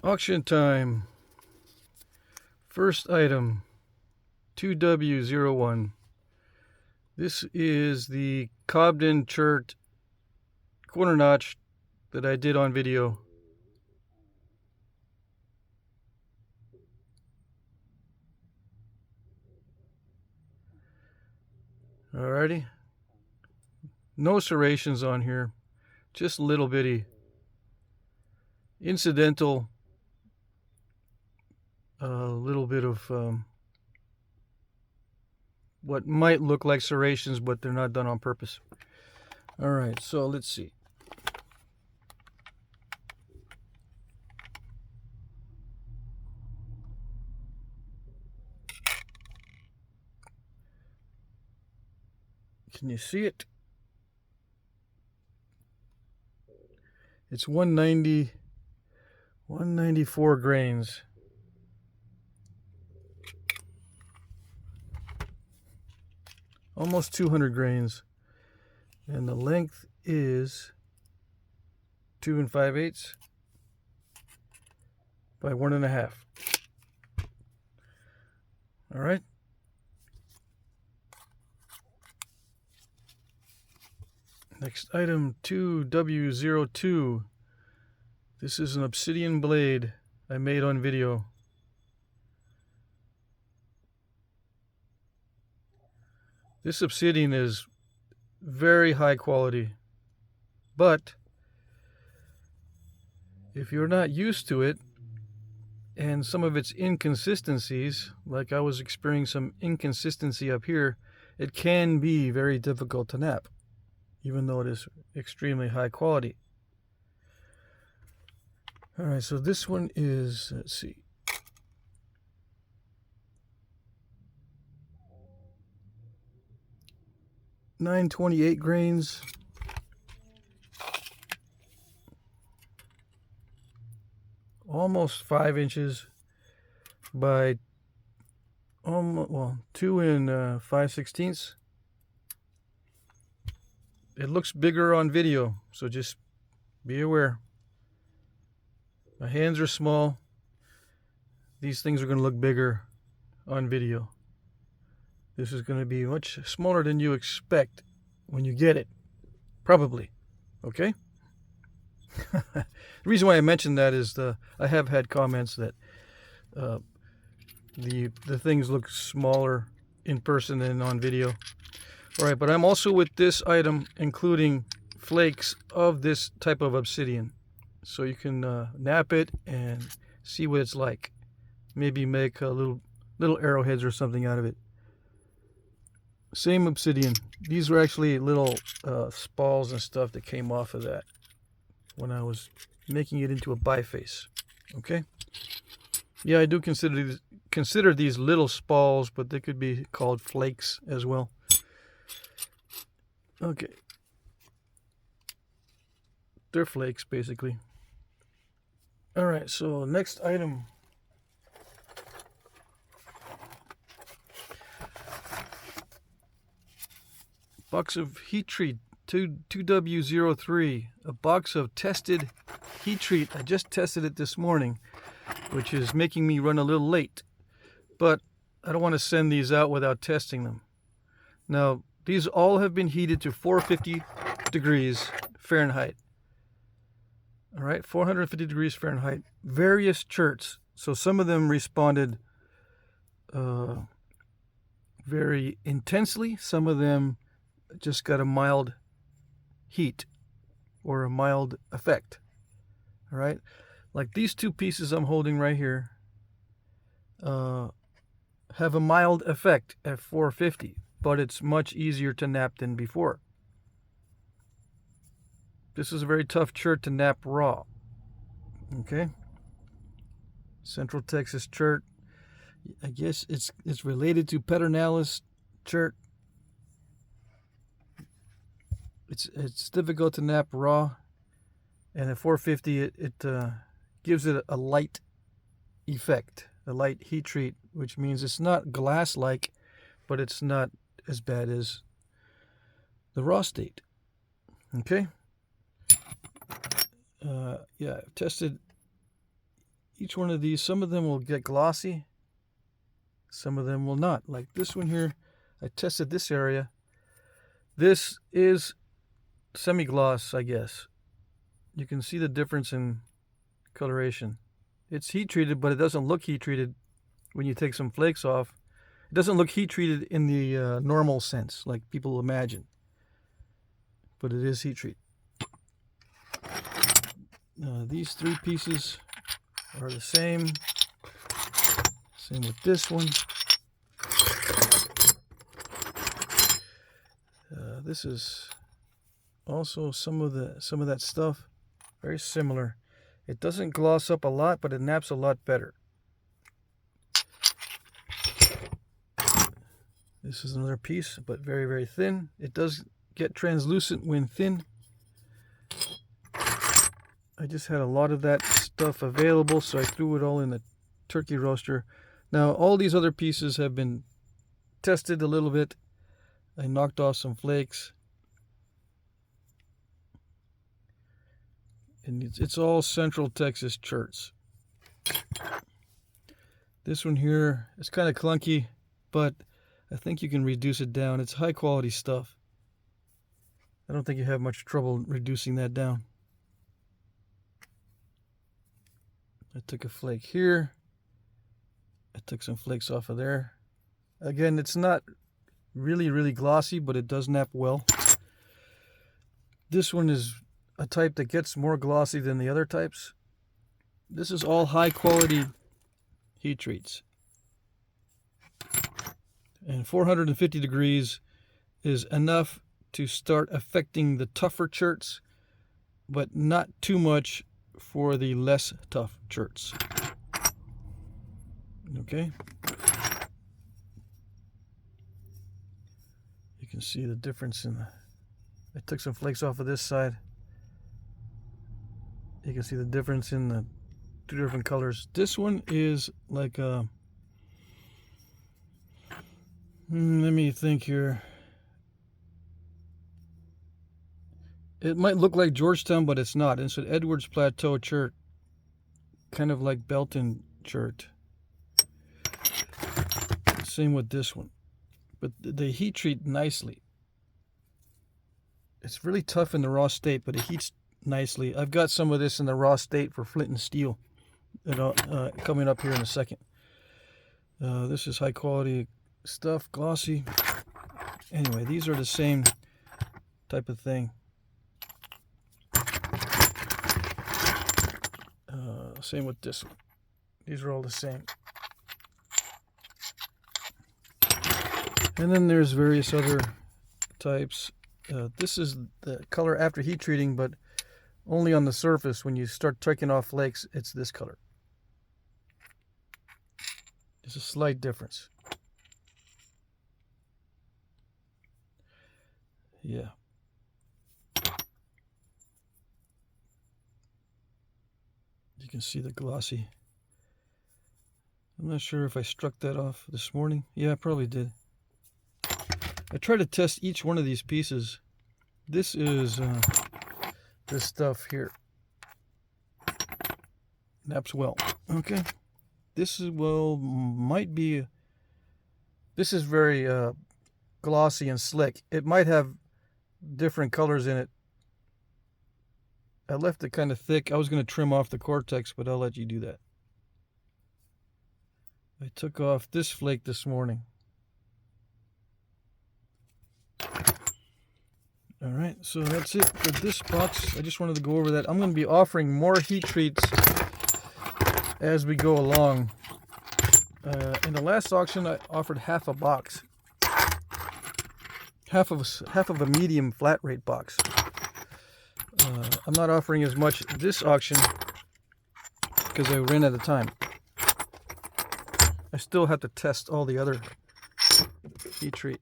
Auction time. First item, 2W01. This is the Cobden chert corner notch that I did on video. Alrighty. No serrations on here, just a little bitty incidental, little bit of what might look like serrations, but they're not done on purpose. Alright, so let's see. Can you see it? It's 194 grains. Almost 200 grains. And the length is 2 5/8 by 1.5. All right. Next item, 2W02. This is an obsidian blade I made on video. This obsidian is very high quality, but if you're not used to it and some of its inconsistencies, like I was experiencing some inconsistency up here, it can be very difficult to knap, even though it is extremely high quality. All right, so this one is, let's see, .928 grains. Almost 5 inches by 2 5/16. It looks bigger on video, so just be aware. My hands are small. These things are going to look bigger on video. This is going to be much smaller than you expect when you get it. Probably. Okay? The reason why I mentioned that is I have had comments that the things look smaller in person than on video. All right, but I'm also with this item including flakes of this type of obsidian, so you can knap it and see what it's like. Maybe make little arrowheads or something out of it. Same obsidian. These were actually little spalls and stuff that came off of that when I was making it into a biface. Okay? Yeah, I do consider these little spalls, but they could be called flakes as well. Okay. They're flakes, basically. Alright, so next item. Box of heat treat, 2W03. A box of tested heat treat. I just tested it this morning, which is making me run a little late. But I don't want to send these out without testing them. Now, these all have been heated to 450 degrees Fahrenheit. All right, 450 degrees Fahrenheit. Various cherts. So some of them responded very intensely. Some of them just got a mild heat or a mild effect. All right, like these two pieces I'm holding right here have a mild effect at 450, but it's much easier to knap than before. This is a very tough chert to knap raw. Okay, Central Texas chert. I guess it's related to Pedernales chert. It's difficult to knap raw, and at 450 it gives it a light effect, a light heat treat, which means it's not glass-like, but it's not as bad as the raw state. Okay. Yeah, I've tested each one of these, some of them will get glossy, some of them will not. Like this one here, I tested this area. This is semi-gloss, I guess. You can see the difference in coloration. It's heat treated, but it doesn't look heat treated when you take some flakes off. It doesn't look heat treated in the normal sense, like people imagine. But it is heat treated. These three pieces are the same. Same with this one. This is also some of that stuff. Very similar. It doesn't gloss up a lot, but it naps a lot better. This is another piece, but very, very thin. It does get translucent when thin. I just had a lot of that stuff available, so I threw it all in the turkey roaster. Now, all these other pieces have been tested a little bit. I knocked off some flakes. And it's all Central Texas cherts. This one here is kind of clunky, but I think you can reduce it down. It's high quality stuff. I don't think you have much trouble reducing that down. I took a flake here. I took some flakes off of there. Again, it's not really, really glossy, but it does nap well. This one is a type that gets more glossy than the other types. This is all high quality heat treats. And 450 degrees is enough to start affecting the tougher cherts, but not too much for the less tough cherts. Okay. You can see the difference in the... I took some flakes off of this side. You can see the difference in the two different colors. This one is like a... let me think here. It might look like Georgetown, but it's not. It's an Edwards Plateau chert. Kind of like Belton chert. Same with this one. But they heat treat nicely. It's really tough in the raw state, but it heats nicely. I've got some of this in the raw state for flint and steel. Coming up here in a second. This is high quality stuff, glossy. Anyway, these are the same type of thing. Same with this one. These are all the same. And then there's various other types. This is the color after heat treating, but only on the surface. When you start taking off flakes, it's this color. There's a slight difference. Yeah. You can see the glossy. I'm not sure if I struck that off this morning. Yeah, I probably did. I try to test each one of these pieces. This is this stuff here. Naps well. Okay. This is, well, might be... This is very glossy and slick. It might have different colors in it. I left it kind of thick. I was going to trim off the cortex, but I'll let you do that. I took off this flake this morning. Alright, so that's it for this box. I just wanted to go over that. I'm going to be offering more heat treats as we go along. In the last auction, I offered half a box. Half of a medium flat rate box. I'm not offering as much this auction because I ran out of time. I still have to test all the other heat treat.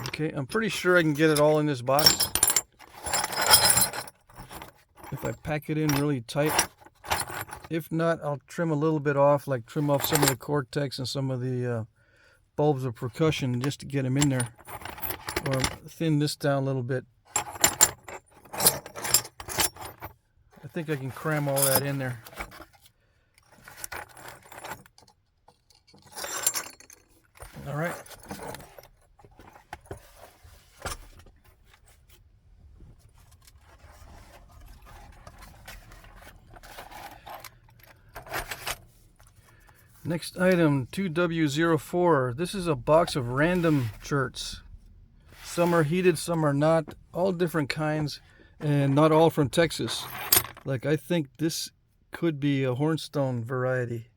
Okay, I'm pretty sure I can get it all in this box if I pack it in really tight. If not, I'll trim a little bit off, like trim off some of the cortex and some of the bulbs of percussion just to get them in there, or thin this down a little bit. I think I can cram all that in there. All right. Next item, 2W04. This is a box of random shirts. Some are heated, some are not. All different kinds, and not all from Texas. Like, I think this could be a hornstone variety.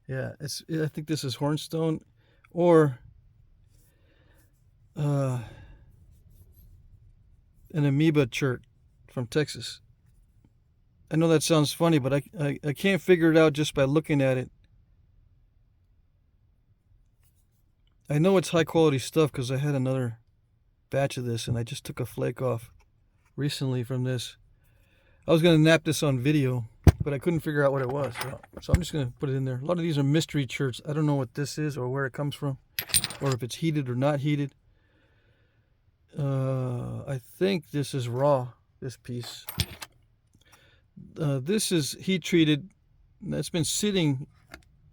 Yeah, I think this is hornstone, or an amoeba shirt from Texas. I know that sounds funny, but I can't figure it out just by looking at it. I know it's high quality stuff because I had another batch of this and I just took a flake off recently from this. I was going to nap this on video, but I couldn't figure out what it was. So I'm just going to put it in there. A lot of these are mystery shirts. I don't know what this is or where it comes from, or if it's heated or not heated. I think this is raw, this piece. This is heat treated. It's been sitting.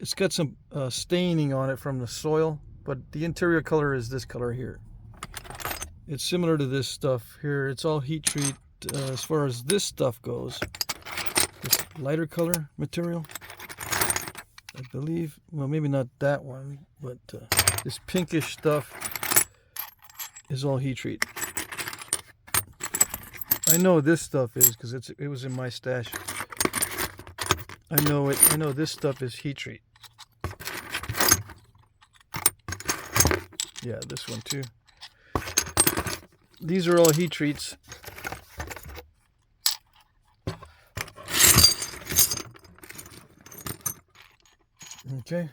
It's got some staining on it from the soil, but the interior color is this color here. It's similar to this stuff here. It's all heat treat as far as this stuff goes. This lighter color material, I believe. Well, maybe not that one, but this pinkish stuff is all heat treat. I know this stuff is because it was in my stash. I know it. I know this stuff is heat treat. Yeah, this one too. These are all heat treats. Okay,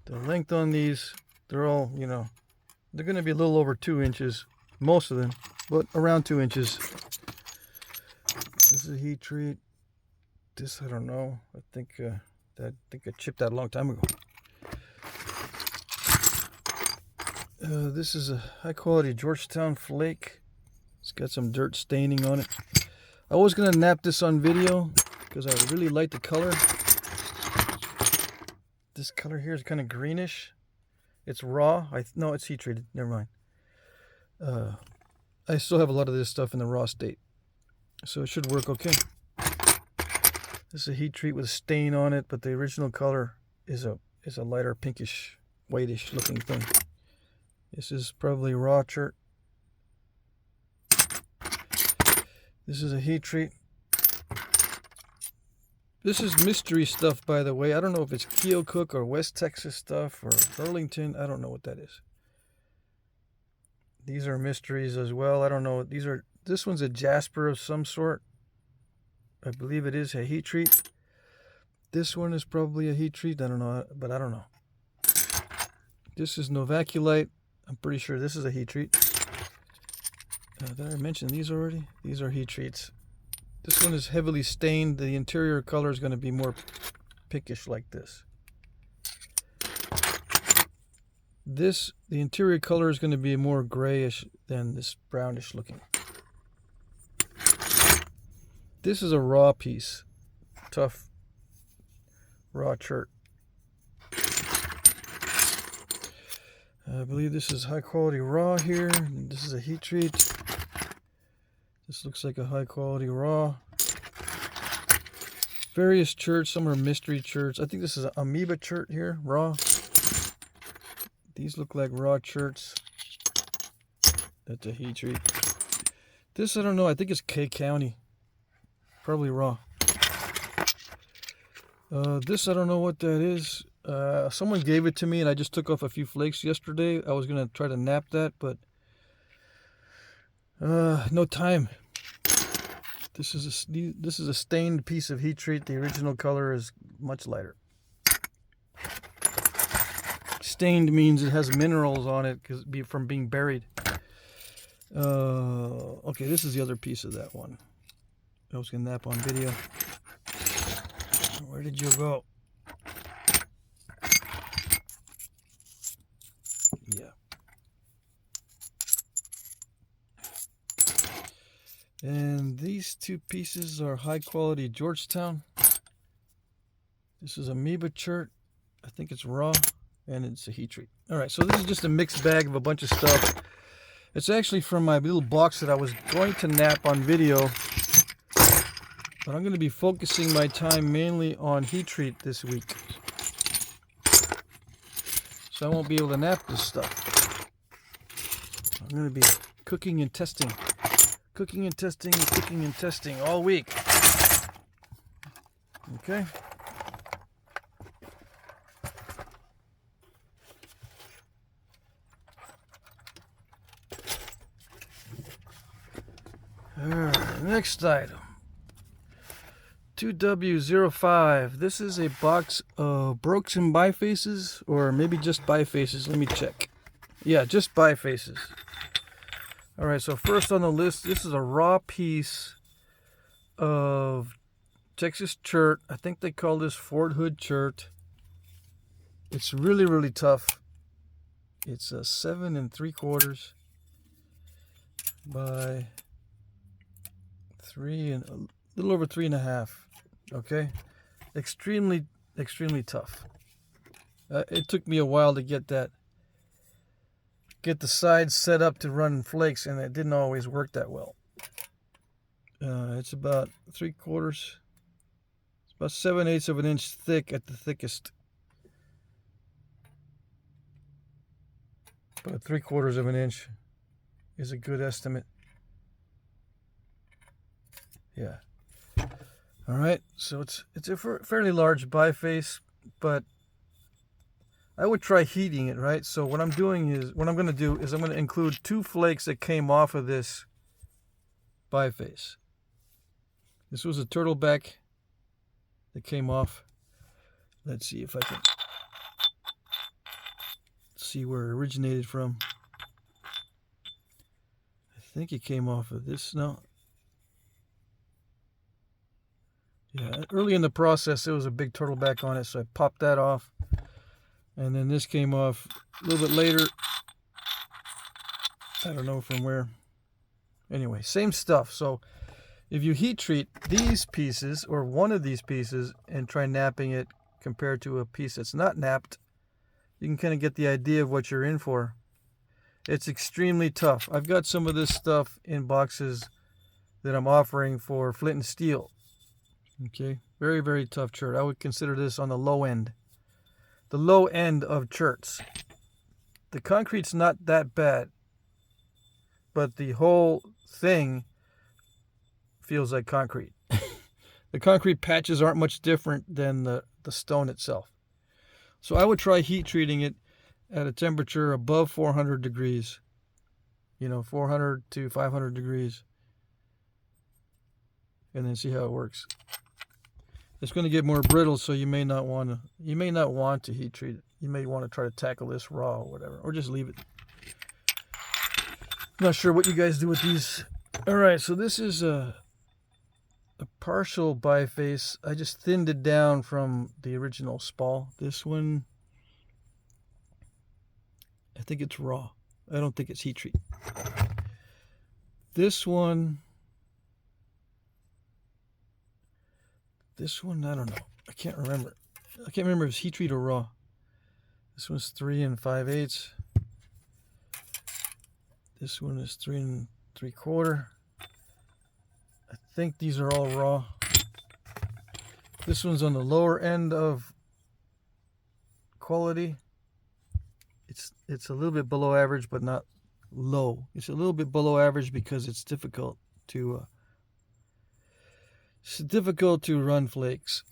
the length on these, they're all, they're going to be a little over 2 inches, most of them, but around 2 inches. This is a heat treat. This, I don't know. I think I chipped that a long time ago. This is a high quality Georgetown flake. It's got some dirt staining on it. I was going to nap this on video because I really like the color. This color here is kind of greenish. It's raw. No, it's heat treated. Never mind. I still have a lot of this stuff in the raw state, so it should work okay. This is a heat treat with a stain on it, but the original color is a lighter pinkish, whitish looking thing. This is probably raw shirt. This is a heat treat. This is mystery stuff, by the way. I don't know if it's Keokuk or West Texas stuff or Burlington. I don't know what that is. These are mysteries as well. I don't know. This one's a jasper of some sort. I believe it is a heat treat. This one is probably a heat treat. I don't know, but I don't know. This is novaculite. I'm pretty sure this is a heat treat. Did I mention these already? These are heat treats. This one is heavily stained. The interior color is going to be more pinkish like this. The interior color is going to be more grayish than this brownish looking. This is a raw piece. Tough raw shirt. I believe this is high quality raw here. This is a heat treat. This looks like a high quality raw. Various shirts. Some are mystery shirts. I think this is an amoeba shirt here, raw. These look like raw shirts. That's a heat treat. This, I don't know. I think it's K County. Probably raw. This, I don't know what that is. Someone gave it to me and I just took off a few flakes yesterday. I was going to try to nap that, but no time. This is a stained piece of heat treat. The original color is much lighter. Stained means it has minerals on it from being buried. Okay, this is the other piece of that one. I was going to nap on video. Where did you go? Yeah. And these two pieces are high quality Georgetown. This is amoeba shirt. I think it's raw and it's a heat treat. All right, so this is just a mixed bag of a bunch of stuff. It's actually from my little box that I was going to nap on video, but I'm going to be focusing my time mainly on heat treat this week. So I won't be able to nap this stuff. I'm going to be cooking and testing all week. Okay. All right, next item. 2W05. This is a box of broken bifaces, or maybe just bifaces. Let me check. Yeah, just bifaces. All right, so first on the list, this is a raw piece of Texas chert. I think they call this Fort Hood chert. It's really, really tough. It's a 7 3/4 by 3 and a little over 3.5. Okay, extremely tough. It took me a while to get the sides set up to run flakes, and it didn't always work that well. It's about 3/4. It's about 7/8 of an inch thick at the thickest. But 3/4 of an inch is a good estimate. Yeah. All right, so it's a fairly large biface, but I would try heating it, right? So what I'm going to do is I'm going to include 2 flakes that came off of this biface. This was a turtleback that came off. Let's see if I can see where it originated from. I think it came off of this. No. Yeah, early in the process, there was a big turtleback on it, so I popped that off. And then this came off a little bit later. I don't know from where. Anyway, same stuff. So if you heat treat these pieces, or one of these pieces, and try napping it compared to a piece that's not napped, you can kind of get the idea of what you're in for. It's extremely tough. I've got some of this stuff in boxes that I'm offering for flint and steel. Okay, very, very tough chert. I would consider this on the low end. The low end of cherts. The concrete's not that bad, but the whole thing feels like concrete. The concrete patches aren't much different than the stone itself. So I would try heat treating it at a temperature above 400 degrees. 400 to 500 degrees. And then see how it works. It's going to get more brittle, so you may not want to heat treat it. You may want to try to tackle this raw or whatever, or just leave it. I'm not sure what you guys do with these. All right, so this is a partial biface. I just thinned it down from the original spall. This one, I think it's raw. I don't think it's heat treat. This one, I don't know. I can't remember. I can't remember if it's heat treat or raw. This one's 3 5/8. This one is 3 3/4. I think these are all raw. This one's on the lower end of quality. It's a little bit below average, but not low. It's a little bit below average because it's difficult to run flakes.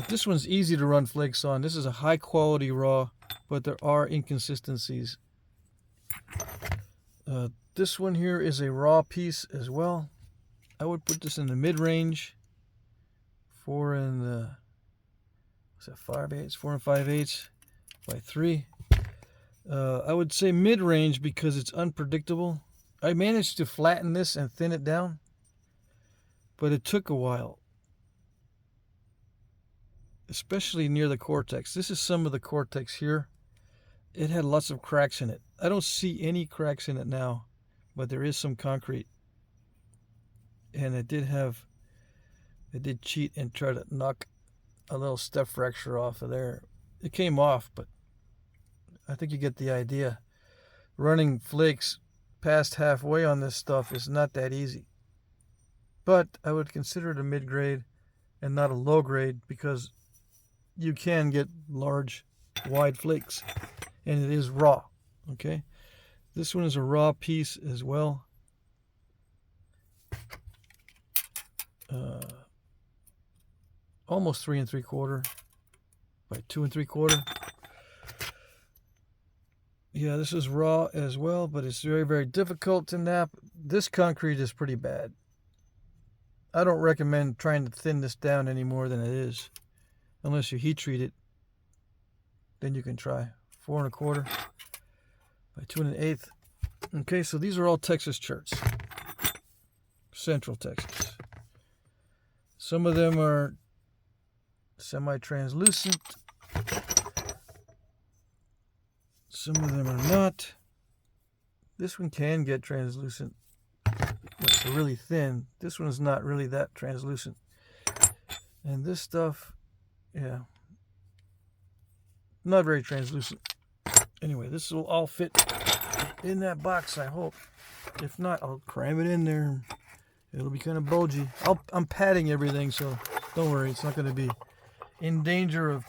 This one's easy to run flakes on. This is a high quality raw, but there are inconsistencies. This one here is a raw piece as well. I would put this in the mid-range. 4 5/8 by 3. I would say mid-range because it's unpredictable. I managed to flatten this and thin it down, but it took a while, especially near the cortex. This is some of the cortex here. It had lots of cracks in it. I don't see any cracks in it now, but there is some concrete. And I did cheat and try to knock a little step fracture off of there. It came off, but I think you get the idea. Running flakes past halfway on this stuff is not that easy. But I would consider it a mid-grade and not a low grade because you can get large, wide flakes. And it is raw. Okay? This one is a raw piece as well. Almost 3 3/4 by 2 3/4. Yeah, this is raw as well, but it's very, very difficult to knap. This concrete is pretty bad. I don't recommend trying to thin this down any more than it is, unless you heat treat it. Then you can try 4 1/4 by 2 1/8. Okay, so these are all Texas cherts, Central Texas. Some of them are semi-translucent. Some of them are not. This one can get translucent, but it's really thin. This one is not really that translucent. And this stuff, yeah, not very translucent. Anyway, this will all fit in that box, I hope. If not, I'll cram it in there. It'll be kind of bulgy. I'm padding everything, so don't worry. It's not going to be in danger of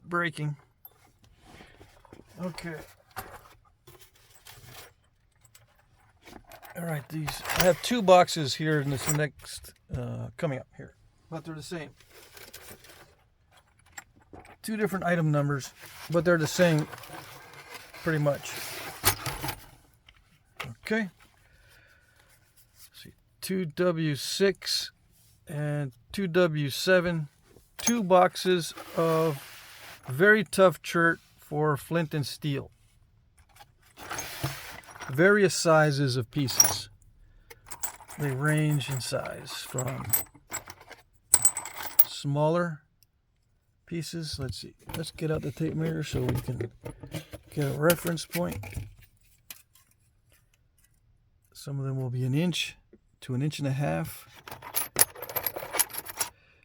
breaking. Okay. All right, I have 2 boxes here in this next coming up here, but they're the same. 2 different item numbers, but they're the same pretty much. Okay. Let's see, 2W6 and 2W7, 2 boxes of very tough chert for flint and steel. Various sizes of pieces. They range in size from smaller pieces. Let's see. Let's get out the tape measure so we can get a reference point. Some of them will be 1 inch to 1.5 inches.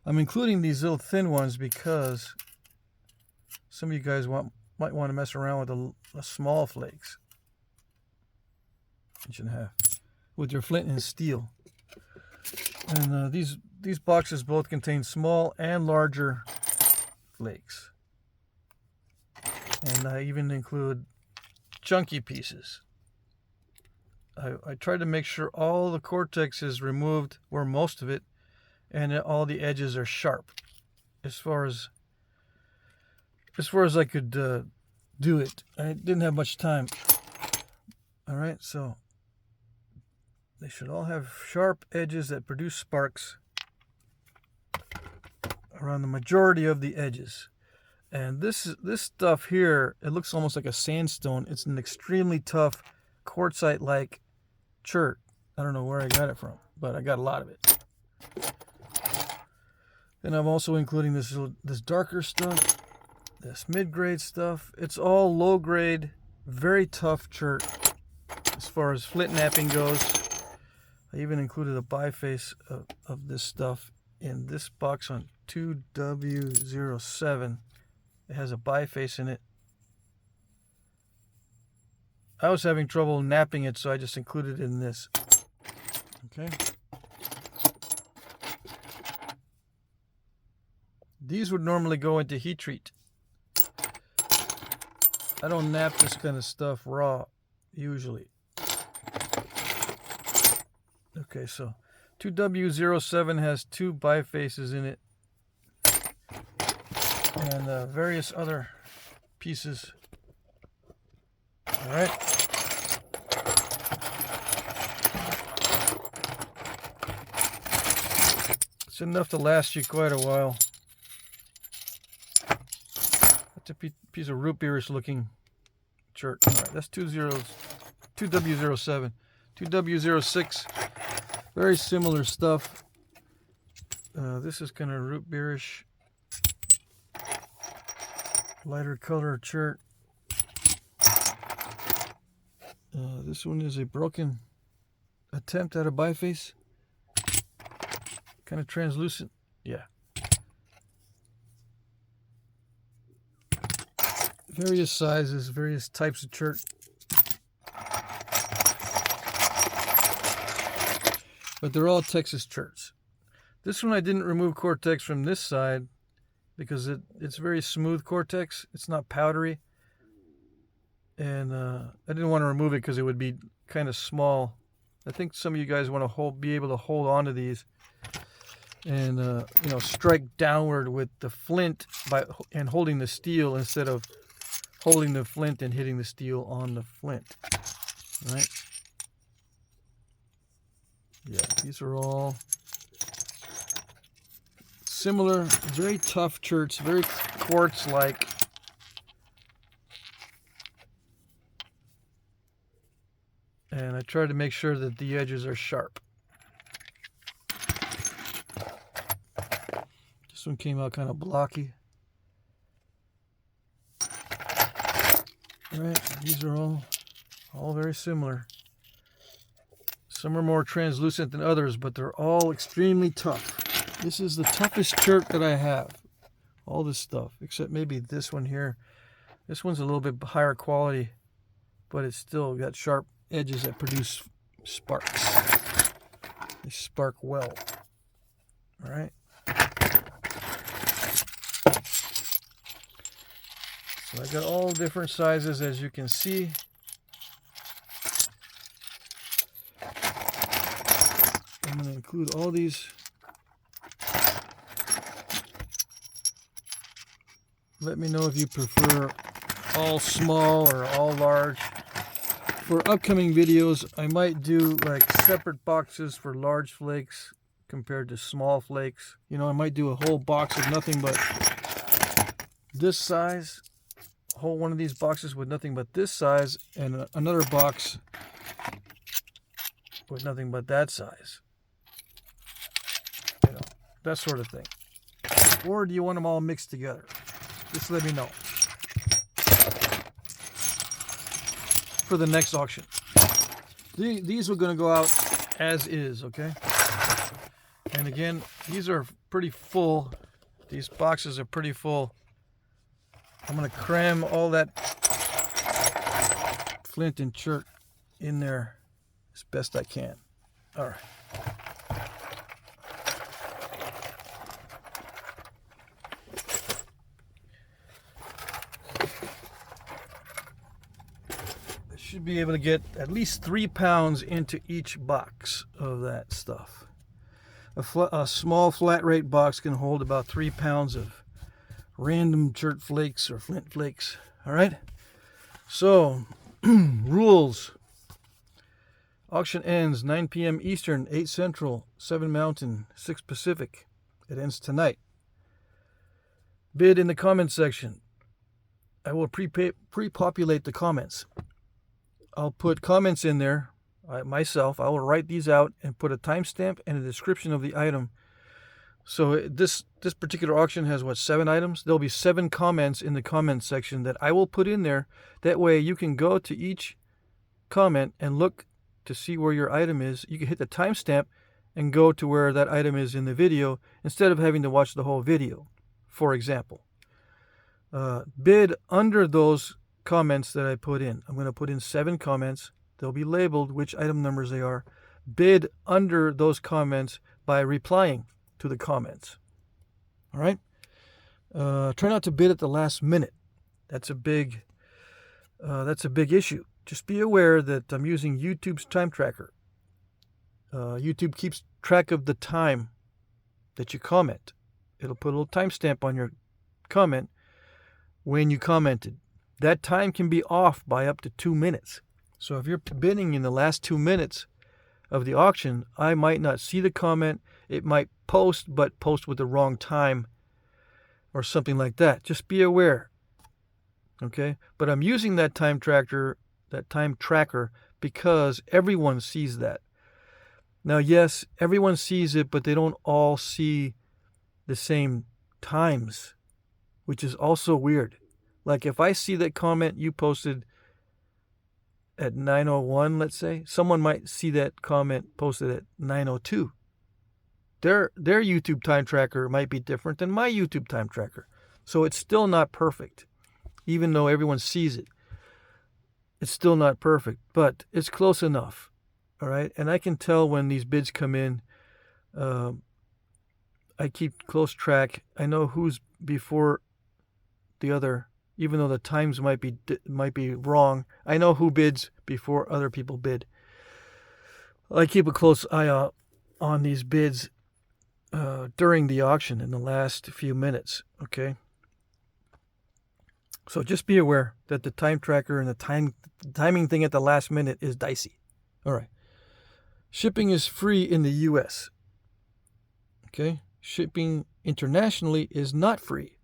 I'm including these little thin ones because some of you guys might want to mess around with the small flakes. 1.5 inches with your flint and steel. And these boxes both contain small and larger flakes. And I even include chunky pieces. I tried to make sure all the cortex is removed, or most of it, and that all the edges are sharp as far as I could do it. I didn't have much time. All right, so they should all have sharp edges that produce sparks around the majority of the edges. And this stuff here, it looks almost like a sandstone. It's an extremely tough quartzite-like chert. I don't know where I got it from, but I got a lot of it. Then I'm also including this darker stuff, this mid-grade stuff. It's all low-grade, very tough chert as far as Flintknapping goes. I even included a biface of this stuff in this box on 2W07. It has a biface in it. I was having trouble knapping it, so I just included it in this. Okay. These would normally go into heat treat. I don't knap this kind of stuff raw, usually. Okay, so 2W07 has 2 bifaces in it. And various other pieces. All right. It's enough to last you quite a while. That's a piece of root beerish looking chert. All right, that's 2W07. 2W06, very similar stuff. This is kind of root beerish, lighter color chert. This one is a broken attempt at a biface. Kind of translucent. Yeah. various sizes, various types of chert. But they're all Texas cherts. This one I didn't remove cortex from this side because it's very smooth cortex. It's not powdery. And I didn't want to remove it because it would be kind of small. I think some of you guys want to be able to hold on to these and strike downward with the flint and holding the steel instead of holding the flint and hitting the steel on the flint. Right? Yeah, these are all similar, very tough cherts, very quartz-like. And I try to make sure that the edges are sharp. This one came out kind of blocky. All right, these are all very similar. Some are more translucent than others, but they're all extremely tough. This is the toughest chert that I have. All this stuff, except maybe this one here. This one's a little bit higher quality, but it's still got sharp edges that produce sparks. They spark well. All right. So I got all different sizes, as you can see. I'm going to include all these. Let me know if you prefer all small or all large. For upcoming videos, I might do like separate boxes for large flakes compared to small flakes. You know, I might do a whole box of nothing but this size, a whole one of these boxes with nothing but this size, and another box with nothing but that size. You know, that sort of thing. Or do you want them all mixed together? Just let me know. For the next auction. These are going to go out as is, okay? And again, these are pretty full. These boxes are pretty full. I'm going to cram all that flint and chert in there as best I can. All right. Should be able to get at least 3 pounds into each box of that stuff. A small flat rate box can hold about 3 pounds of random chert flakes or flint flakes. All right. So rules. Auction ends 9 p.m. Eastern, 8 Central, 7 Mountain, 6 Pacific. It ends tonight. Bid in the comments section. I will pre-populate the comments. I'll put comments in there myself. I will write these out and put a timestamp and a description of the item. So this particular auction has, 7 items? There'll be 7 comments in the comments section that I will put in there. That way you can go to each comment and look to see where your item is. You can hit the timestamp and go to where that item is in the video instead of having to watch the whole video, for example. Bid under those comments that I put in. I'm going to put in 7 comments. They'll be labeled which item numbers they are. Bid under those comments by replying to the comments. All right. Try not to bid at the last minute. That's a big issue. Just be aware that I'm using YouTube's time tracker. YouTube keeps track of the time that you comment. It'll put a little timestamp on your comment when you commented. That time can be off by up to 2 minutes. So if you're bidding in the last 2 minutes of the auction, I might not see the comment. It might post, but post with the wrong time or something like that. Just be aware. Okay? But I'm using that time tracker because everyone sees that. Now, yes, everyone sees it, but they don't all see the same times, which is also weird. Like if I see that comment you posted at 9:01, let's say, someone might see that comment posted at 9:02. Their YouTube time tracker might be different than my YouTube time tracker. So it's still not perfect. even though everyone sees it. It's still not perfect, but it's close enough. All right, and I can tell when these bids come in. I keep close track. I know who's before the other, even though the times might be wrong. I know who bids before other people bid. I keep a close eye out on these bids during the auction in the last few minutes. Okay. So just be aware that the time tracker and the timing thing at the last minute is dicey. All right. Shipping is free in the U.S. Okay. Shipping internationally is not free.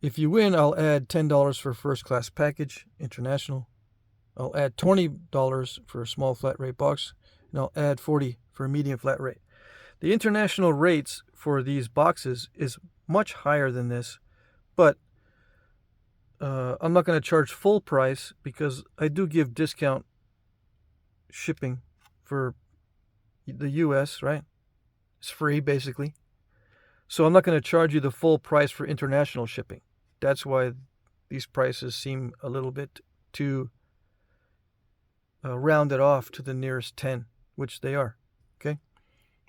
If you win, I'll add $10 for first class package international. I'll add $20 for a small flat rate box, and I'll add $40 for a medium flat rate. The international rates for these boxes is much higher than this, but I'm not going to charge full price because I do give discount shipping for the U.S., right? It's free, basically. So I'm not going to charge you the full price for international shipping. That's why these prices seem a little bit too rounded off to the nearest 10, which they are. Okay?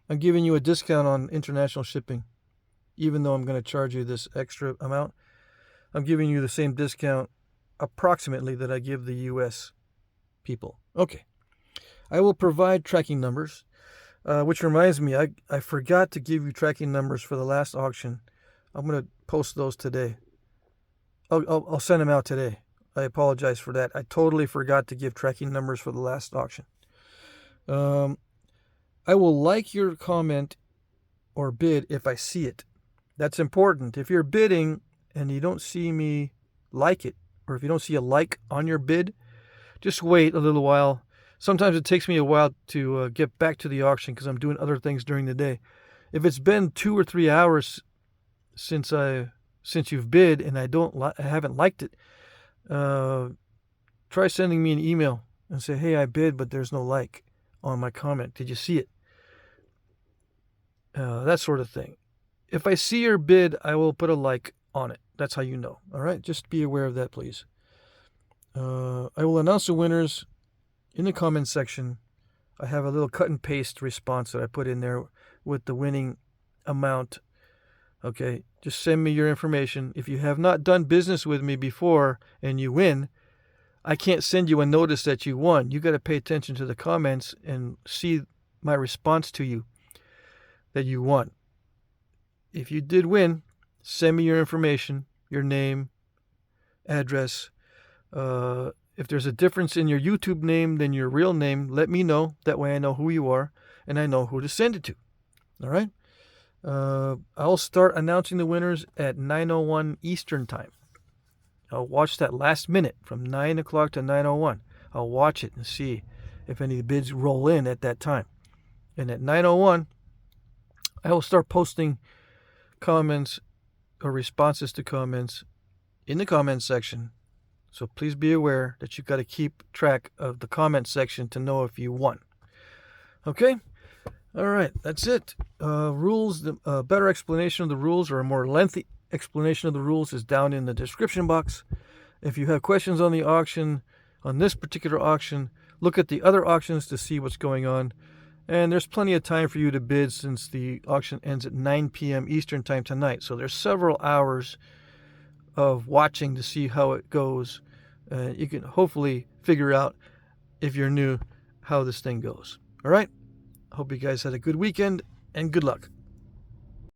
I'm giving you a discount on international shipping, even though I'm going to charge you this extra amount. I'm giving you the same discount approximately that I give the U.S. people. Okay. I will provide tracking numbers, which reminds me, I forgot to give you tracking numbers for the last auction. I'm going to post those today. I'll send them out today. I apologize for that. I totally forgot to give tracking numbers for the last auction. I will like your comment or bid if I see it. That's important. If you're bidding and you don't see me like it, or if you don't see a like on your bid, just wait a little while. Sometimes it takes me a while to get back to the auction because I'm doing other things during the day. If it's been 2 or 3 hours since you've bid and I haven't liked it, try sending me an email and say, hey, I bid, but there's no like on my comment. Did you see it? That sort of thing. If I see your bid, I will put a like on it. That's how you know. All right? Just be aware of that, please. I will announce the winners in the comment section. I have a little cut and paste response that I put in there with the winning amount. Okay, just send me your information. If you have not done business with me before and you win, I can't send you a notice that you won. You got to pay attention to the comments and see my response to you that you won. If you did win, send me your information, your name, address. If there's a difference in your YouTube name than your real name, let me know. That way I know who you are and I know who to send it to. All right? I'll start announcing the winners at 9:01 Eastern Time. I'll watch that last minute from 9 o'clock to 9:01. I'll watch it and see if any bids roll in at that time. And at 9:01, I will start posting comments or responses to comments in the comment section. So please be aware that you've got to keep track of the comment section to know if you won. Okay? All right, that's it. Rules, the better explanation of the rules or a more lengthy explanation of the rules is down in the description box. If you have questions on the auction, on this particular auction, look at the other auctions to see what's going on. And there's plenty of time for you to bid since the auction ends at 9 p.m. Eastern Time tonight. So there's several hours of watching to see how it goes. You can hopefully figure out, if you're new, how this thing goes. All right? Hope you guys had a good weekend and good luck.